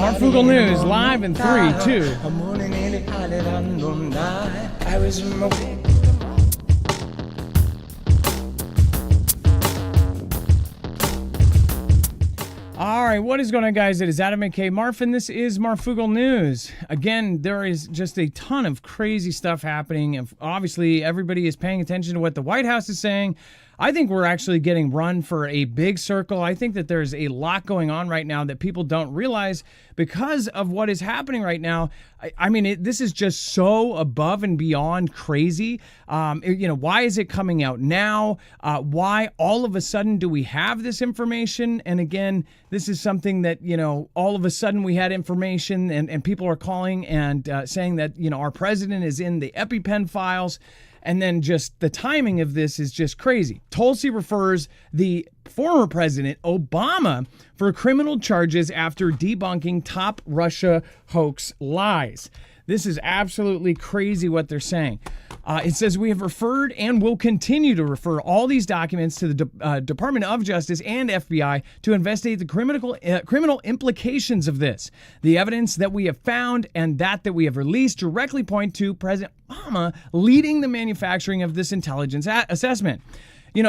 Marfoogle News, live in 3, 2. All right, what is going on, guys? It is Adam McKay Marf, and this is Marfoogle News. Again, there is just a ton of crazy stuff happening, and obviously everybody is paying attention to what the White House is saying. I think we're actually getting run for a big circle. I think that there's a lot going on right now that people don't realize because of what is happening right now. I mean, this is just so above and beyond crazy. Why is it coming out now? Why all of a sudden do we have this information? And again, this is something that, all of a sudden we had information and people are calling and saying that, our president is in the EpiPen files. And then just the timing of this is just crazy. Tulsi refers the former president, Obama, for criminal charges after debunking top Russia hoax lies. This is absolutely crazy what they're saying. It says we have referred and will continue to refer all these documents to the Department of Justice and FBI to investigate the criminal implications of this. The evidence that we have found and that we have released directly point to President Obama leading the manufacturing of this intelligence assessment.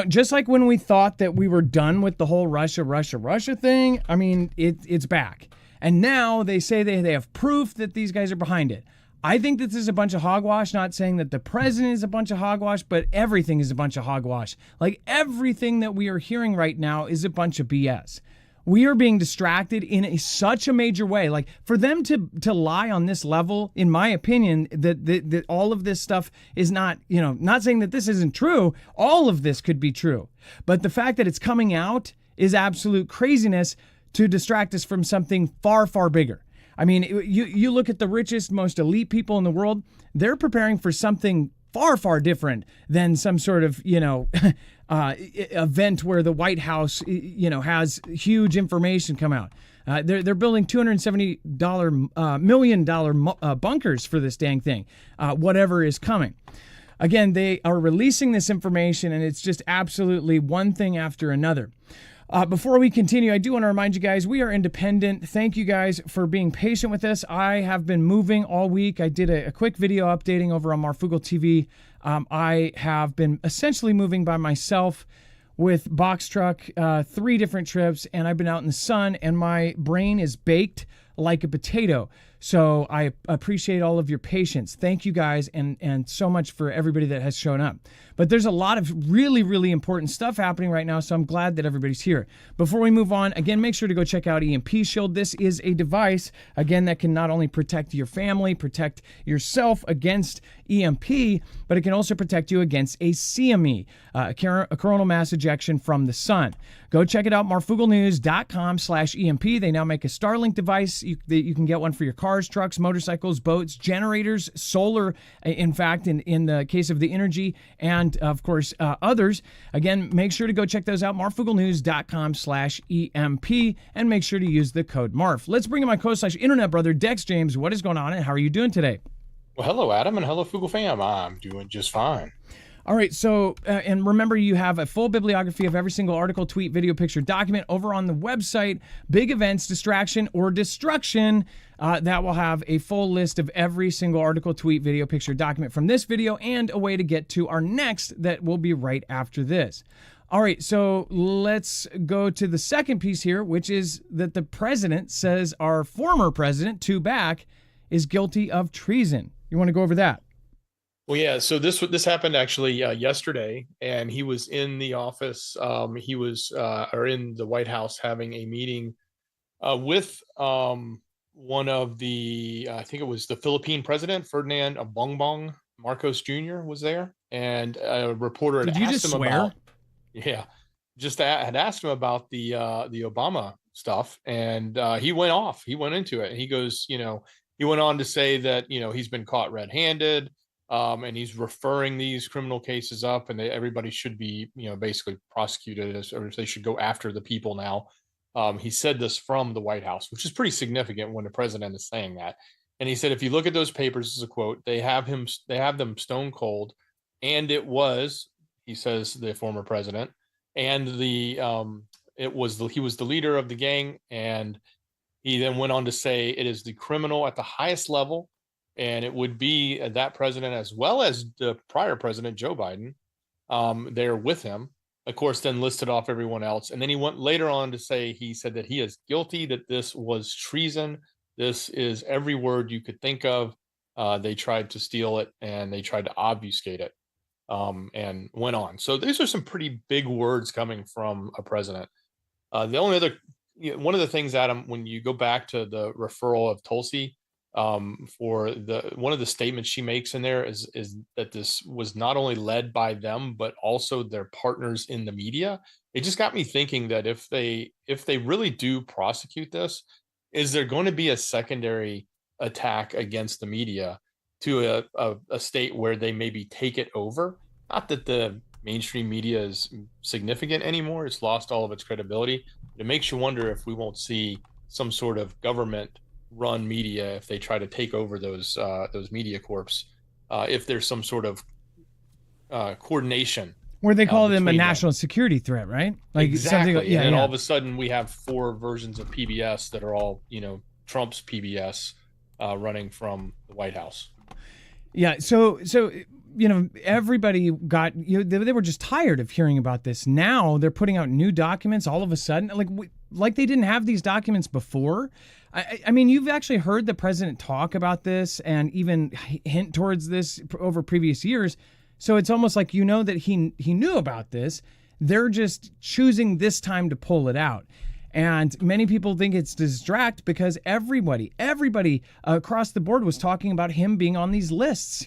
Just like when we thought that we were done with the whole Russia thing, I mean, it's back. And now they say they have proof that these guys are behind it. I think that this is a bunch of hogwash, not saying that the president is a bunch of hogwash, but everything is a bunch of hogwash. Like everything that we are hearing right now is a bunch of BS. We are being distracted in such a major way. Like for them to lie on this level, in my opinion, that all of this stuff is not, not saying that this isn't true. All of this could be true. But the fact that it's coming out is absolute craziness to distract us from something far, far bigger. I mean, you look at the richest, most elite people in the world, they're preparing for something far, far different than some sort of, event where the White House, has huge information come out. They're building $270 million bunkers for this dang thing, whatever is coming. Again, they are releasing this information, and it's just absolutely one thing after another. Before we continue, I do want to remind you guys, we are independent. Thank you guys for being patient with us. I have been moving all week. I did a quick video updating over on Marfoogle TV. I have been essentially moving by myself with box truck, 3 different trips, and I've been out in the sun, and my brain is baked like a potato. So I appreciate all of your patience. Thank you guys, and so much for everybody that has shown up. But there's a lot of really, really important stuff happening right now, so I'm glad that everybody's here. Before we move on, again, make sure to go check out EMP Shield. This is a device, again, that can not only protect your family, protect yourself against EMP, but it can also protect you against a CME, a coronal mass ejection from the sun. Go check it out, marfooglenews.com/EMP. They now make a Starlink device. You can get one for your cars, trucks, motorcycles, boats, generators, solar, in fact, in the case of the energy, and of course, others. Again, make sure to go check those out, marfooglenews.com/EMP, and make sure to use the code MARF. Let's bring in my co/internet brother, Dex James. What is going on, and how are you doing today? Well, hello, Adam, and hello, Foogle fam. I'm doing just fine. All right, so, and remember, you have a full bibliography of every single article, tweet, video, picture, document over on the website, Big Events, Distraction, or Destruction. That will have a full list of every single article, tweet, video, picture, document from this video, and a way to get to our next that will be right after this. All right, so let's go to the second piece here, which is that the president says our former president, two back, is guilty of treason. You want to go over that? Well, yeah. So this happened actually yesterday, and he was in the office. He was or in the White House having a meeting with one of the I think it was the Philippine president, Ferdinand Bongbong Marcos Jr. was there, and a reporter had asked him about had asked him about the Obama stuff, and he went off. He went into it. He goes, he went on to say that he's been caught red-handed. And he's referring these criminal cases up, and everybody should be, basically prosecuted or they should go after the people now. He said this from the White House, which is pretty significant when the president is saying that. And he said, if you look at those papers, this is a quote, they have them stone cold. And it was, he says, the former president, and he was the leader of the gang, and He then went on to say it is the criminal at the highest level, and it would be that president as well as the prior president, Joe Biden, there with him. Of course, then listed off everyone else. And then he went later on to say, he said that he is guilty, that this was treason. This is every word you could think of. They tried to steal it and they tried to obfuscate it, and went on. So these are some pretty big words coming from a president. The only other, one of the things, Adam, when you go back to the referral of Tulsi, for one of the statements she makes in there is that this was not only led by them but also their partners in the media. It just got me thinking that if they really do prosecute this, is there going to be a secondary attack against the media to a state where they maybe take it over? Not that the mainstream media is significant anymore, it's lost all of its credibility. It makes you wonder if we won't see some sort of government run media if they try to take over those media corps, if there's some sort of coordination where they call them a between national security threat, right? Like exactly. Something, And then all of a sudden we have 4 versions of PBS that are all, Trump's PBS, running from the White House. Yeah. So everybody got, they were just tired of hearing about this. Now they're putting out new documents all of a sudden, like they didn't have these documents before. I mean, you've actually heard the president talk about this and even hint towards this over previous years. So it's almost like that he knew about this. They're just choosing this time to pull it out. And many people think it's distract because everybody across the board was talking about him being on these lists,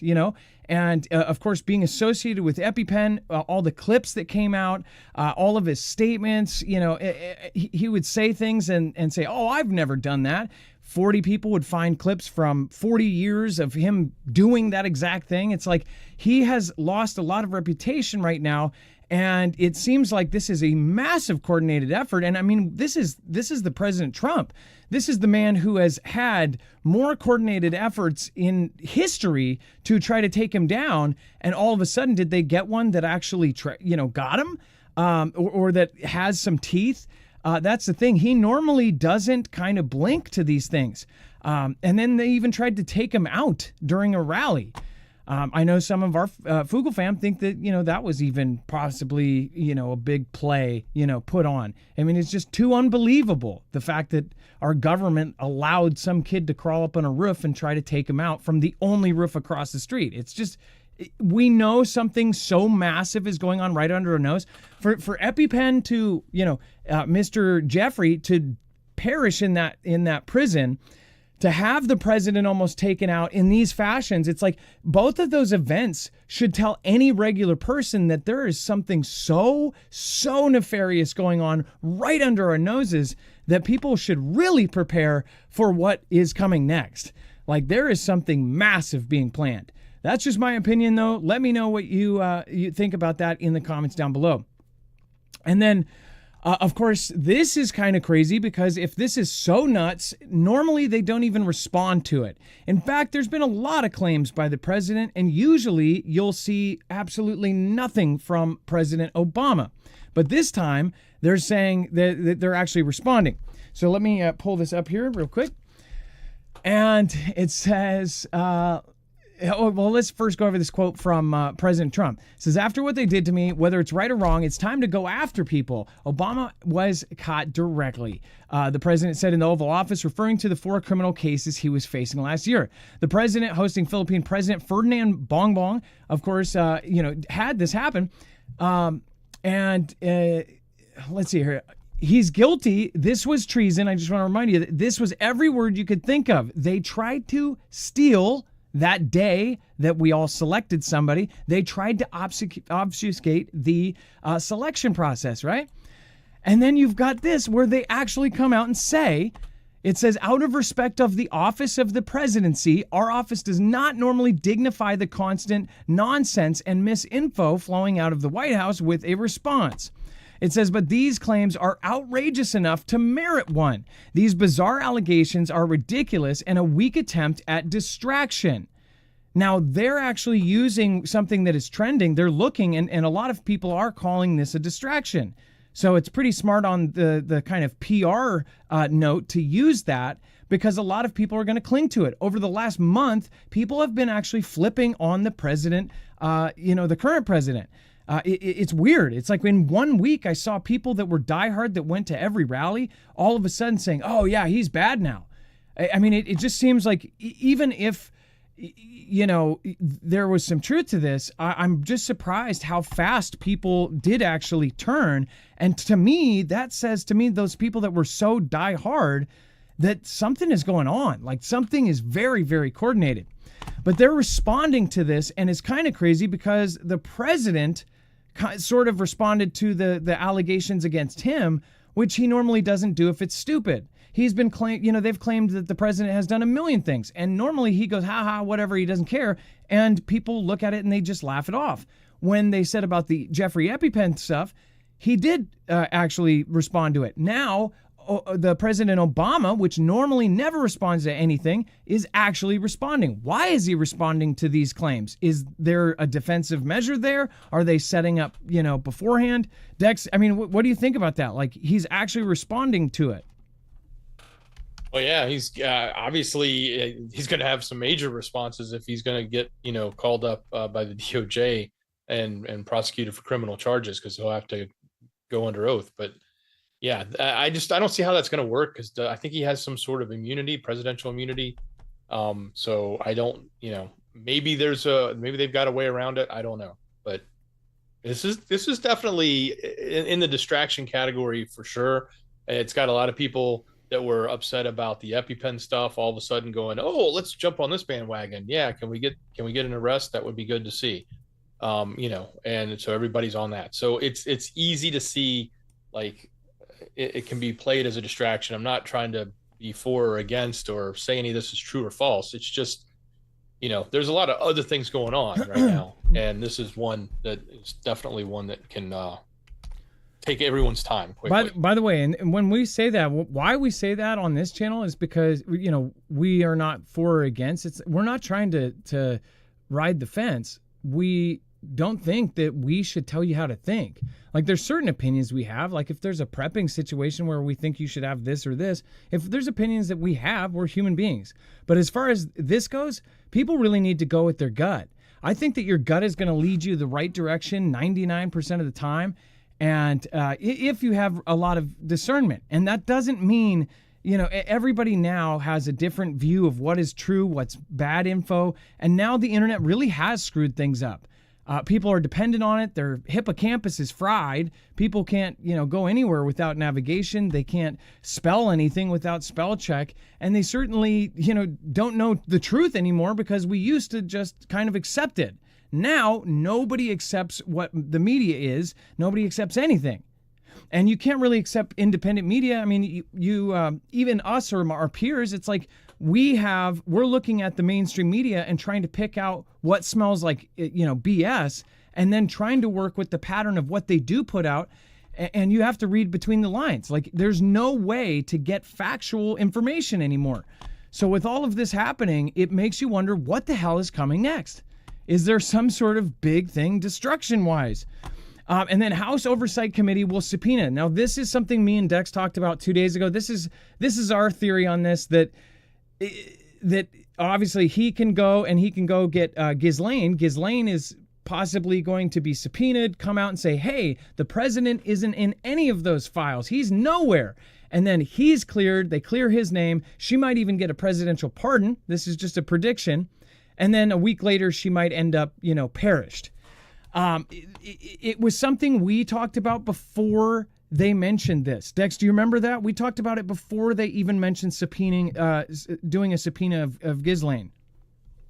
and of course being associated with EpiPen, all the clips that came out, all of his statements, he would say things and say, oh, I've never done that. 40 people would find clips from 40 years of him doing that exact thing. It's like he has lost a lot of reputation right now. And it seems like this is a massive coordinated effort. And I mean, this is the President Trump. This is the man who has had more coordinated efforts in history to try to take him down. And all of a sudden, did they get one that actually, got him, or that has some teeth? That's the thing. He normally doesn't kind of blink to these things. And then they even tried to take him out during a rally. I know some of our Fugel fam think that, that was even possibly, a big play, put on. I mean, it's just too unbelievable, the fact that our government allowed some kid to crawl up on a roof and try to take him out from the only roof across the street. It's just, we know something so massive is going on right under our nose. For EpiPen to, Mr. Jeffrey to perish in that prison, to have the president almost taken out in these fashions, it's like both of those events should tell any regular person that there is something so nefarious going on right under our noses that people should really prepare for what is coming next. Like there is something massive being planned. That's just my opinion, though. Let me know what you think about that in the comments down below. And then, of course, this is kind of crazy because if this is so nuts, normally they don't even respond to it. In fact, there's been a lot of claims by the president, and usually you'll see absolutely nothing from President Obama. But this time, they're saying that they're actually responding. So let me pull this up here real quick. And it says... well, let's first go over this quote from President Trump. It says, after what they did to me, whether it's right or wrong, it's time to go after people. Obama was caught directly. The president said in the Oval Office, referring to the 4 criminal cases he was facing last year. The president hosting Philippine President Ferdinand Bongbong, of course, had this happen. Let's see here. He's guilty. This was treason. I just want to remind you that this was every word you could think of. They tried to steal that day that we all selected somebody. They tried to obfuscate the selection process, right? And then you've got this where they actually come out and say, it says, out of respect of the office of the presidency, our office does not normally dignify the constant nonsense and misinfo flowing out of the White House with a response. It says, but these claims are outrageous enough to merit one. These bizarre allegations are ridiculous and a weak attempt at distraction. Now, they're actually using something that is trending. They're looking, and a lot of people are calling this a distraction. So it's pretty smart on the kind of PR note to use that, because a lot of people are going to cling to it. Over the last month, people have been actually flipping on the president, the current president. It's weird. It's like in 1 week, I saw people that were diehard that went to every rally, all of a sudden saying, oh yeah, he's bad now. I mean, it just seems like even if, there was some truth to this, I'm just surprised how fast people did actually turn. And to me, that says to me, those people that were so diehard, that something is going on, like something is very, very coordinated. But they're responding to this, and it's kind of crazy because the president sort of responded to the allegations against him, which he normally doesn't do if it's stupid. He's been they've claimed that the president has done a million things, and normally he goes, ha, whatever, he doesn't care. And people look at it and they just laugh it off. When they said about the Jeffrey EpiPen stuff, he did actually respond to it. Now, the President Obama, which normally never responds to anything, is actually responding. Why is he responding to these claims? Is there a defensive measure there? Are they setting up, beforehand? Dex, I mean, what do you think about that? Like, he's actually responding to it. Well, yeah, he's obviously he's going to have some major responses if he's going to get, called up by the DOJ and prosecuted for criminal charges, because he'll have to go under oath. But yeah, I don't see how that's going to work, because I think he has some sort of immunity, presidential immunity. So I don't, maybe they've got a way around it. I don't know, but this is definitely in the distraction category for sure. It's got a lot of people that were upset about the EpiPen stuff all of a sudden going, oh, let's jump on this bandwagon. Yeah, can we get an arrest? That would be good to see. And so everybody's on that. So it's easy to see, like, it can be played as a distraction. I'm not trying to be for or against or say any of this is true or false. It's just, there's a lot of other things going on right now. And this is one that is definitely one that can take everyone's time quickly. By the way, and when we say that, why we say that on this channel is because, we are not for or against. We're not trying to ride the fence. We don't think that we should tell you how to think. Like, there's certain opinions we have. Like, if there's a prepping situation where we think you should have this or this, if there's opinions that we have, we're human beings. But as far as this goes, people really need to go with their gut. I think that your gut is going to lead you the right direction 99% of the time. And if you have a lot of discernment, and that doesn't mean, everybody now has a different view of what is true, what's bad info. And now the internet really has screwed things up. People are dependent on it. Their hippocampus is fried. People can't, go anywhere without navigation. They can't spell anything without spell check. And they certainly, don't know the truth anymore, because we used to just kind of accept it. Now, nobody accepts what the media is. Nobody accepts anything. And you can't really accept independent media. I mean, you even us or our peers, it's like we're looking at the mainstream media and trying to pick out what smells like, BS, and then trying to work with the pattern of what they do put out. And you have to read between the lines. Like, there's no way to get factual information anymore. So with all of this happening, it makes you wonder, what the hell is coming next? Is there some sort of big thing destruction-wise? And then House Oversight Committee will subpoena. Now, this is something me and Dex talked about 2 days ago. This is our theory on this, that obviously he can go get Ghislaine. Ghislaine is possibly going to be subpoenaed, come out and say, hey, the president isn't in any of those files. He's nowhere. And then he's cleared. They clear his name. She might even get a presidential pardon. This is just a prediction. And then a week later, she might end up, perished. It was something we talked about before they mentioned this. Dex, do you remember that? We talked about it before they even mentioned doing a subpoena of Ghislaine.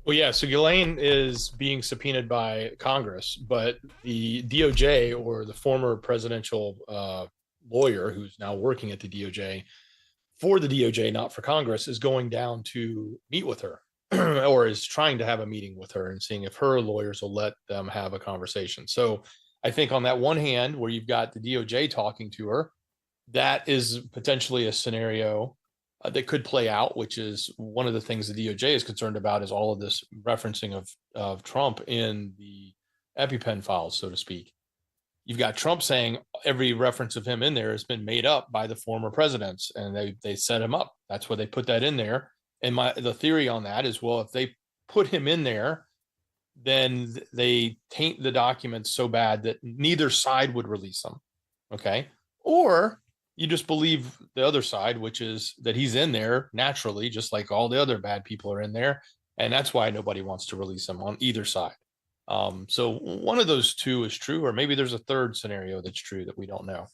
Well, yeah, so Ghislaine is being subpoenaed by Congress, but the DOJ, or the former presidential lawyer who's now working at the DOJ, for the DOJ, not for Congress, is going down to meet with her. Or is trying to have a meeting with her and seeing if her lawyers will let them have a conversation. So I think on that one hand, where you've got the DOJ talking to her, that is potentially a scenario that could play out, which is one of the things the DOJ is concerned about, is all of this referencing of Trump in the EpiPen files, so to speak. you've got Trump saying every reference of him in there has been made up by the former presidents, and they set him up. That's why they put that in there. And the theory on that is, well, if they put him in there, then they taint the documents so bad that neither side would release them. Okay. Or you just believe the other side, which is that he's in there naturally, just like all the other bad people are in there. And that's why nobody wants to release him on either side. So one of those two is true, or maybe there's a third scenario that's true that we don't know.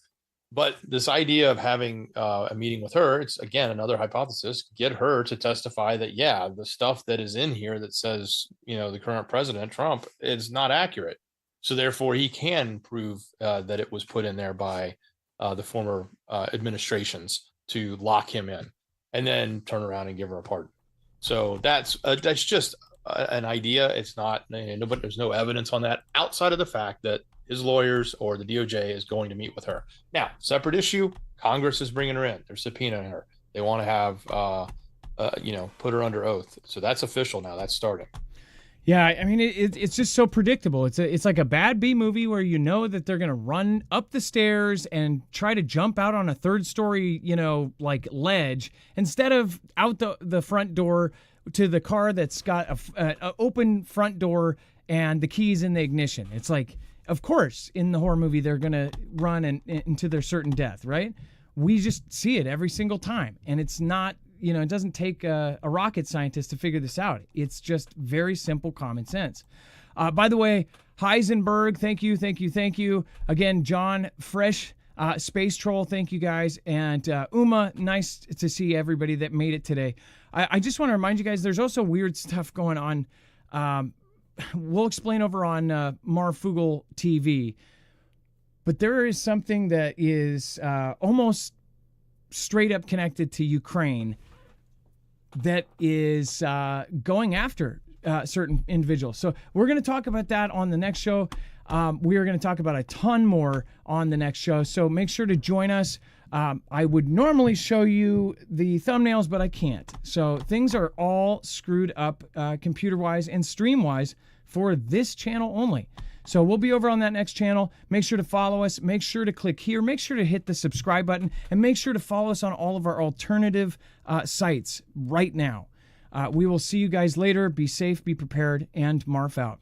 But this idea of having a meeting with her, it's again another hypothesis. Get her to testify that, yeah, the stuff that is in here that says, the current president, Trump, is not accurate. So therefore, he can prove that it was put in there by the former administrations to lock him in, and then turn around and give her a pardon. So that's just an idea. It's not, but there's no evidence on that outside of the fact that his lawyers or the DOJ is going to meet with her. Now, separate issue, Congress is bringing her in. They're subpoenaing her. They want to have, put her under oath. So that's official now. That's starting. Yeah, I mean, it's just so predictable. It's like a bad B movie where you know that they're going to run up the stairs and try to jump out on a third story, like ledge, instead of out the front door to the car that's got a open front door and the keys in the ignition. It's like, of course, in the horror movie, they're going to run into their certain death, right? We just see it every single time. And it's not, it doesn't take a rocket scientist to figure this out. It's just very simple common sense. By the way, Heisenberg, thank you. Again, John, fresh space troll, thank you guys. And Uma, nice to see everybody that made it today. I just want to remind you guys, there's also weird stuff going on. We'll explain over on Marfoogle TV. But there is something that is almost straight up connected to Ukraine that is going after certain individuals. So we're going to talk about that on the next show. We are going to talk about a ton more on the next show. So make sure to join us. I would normally show you the thumbnails, but I can't. So things are all screwed up computer-wise and stream-wise for this channel only. So we'll be over on that next channel. Make sure to follow us. Make sure to click here. Make sure to hit the subscribe button. And make sure to follow us on all of our alternative sites right now. We will see you guys later. Be safe, be prepared, and Marf out.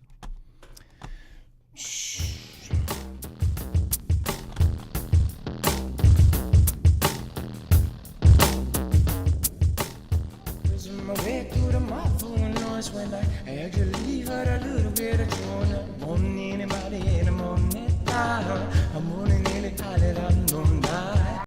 My way through the Marfoogle noise when I had to leave her